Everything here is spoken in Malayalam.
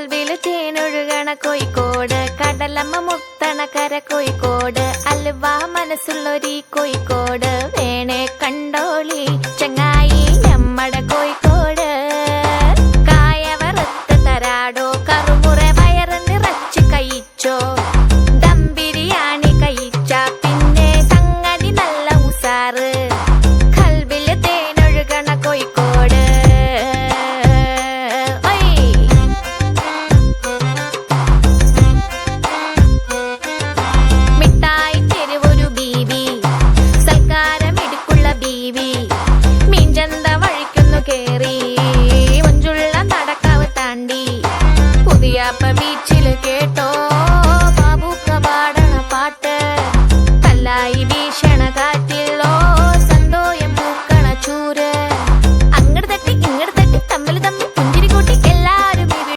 കൽവില് തേനൊഴുകണ കോഴിക്കോട്, കടലമ്മ മുത്തണ കര കോഴിക്കോട്, അൽവ മനസ്സുള്ളൊരീ കോഴിക്കോട്, വേണേ കണ്ടോളി ചങ്ങായി നമ്മടെ കോഴിക്കോട്. കായ വറുത്ത് തരാടോ, കറുമുറ വയറ് നിറച്ച് കഴിച്ചോ, ദം ബിരിയാണി കഴിച്ച പിന്നെ സംഗതി നല്ല ഉസാറ്. കൽവില് തേനൊഴുകണ കോഴിക്കോട്. ബീച്ചില്